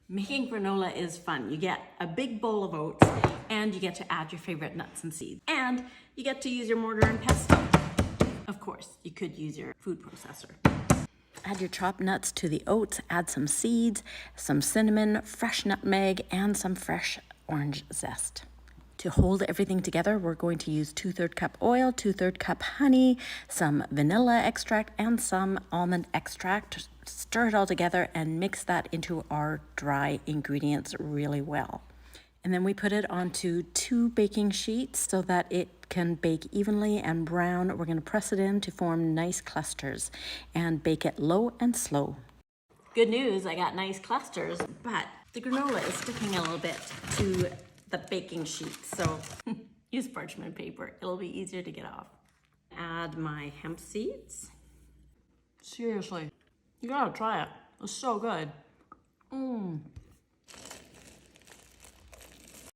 Making granola is fun. You get a big bowl of oats and you get to add your favorite nuts and seeds. And you get to use your mortar and pestle. Of course, you could use your food processor. Add your chopped nuts to the oats, add some seeds, some cinnamon, fresh nutmeg, and some fresh orange zest. To hold everything together, we're going to use 2/3 cup oil, 2/3 cup honey, some vanilla extract, and some almond extract. Stir it all together and mix that into our dry ingredients really well. And then we put it onto 2 baking sheets so that it can bake evenly and brown. We're going to press it in to form nice clusters and bake it low and slow. Good news, I got nice clusters, but the granola is sticking a little bit to the baking sheet, so use parchment paper. It'll be easier to get off. Add my hemp seeds. Seriously, you gotta try it. It's so good.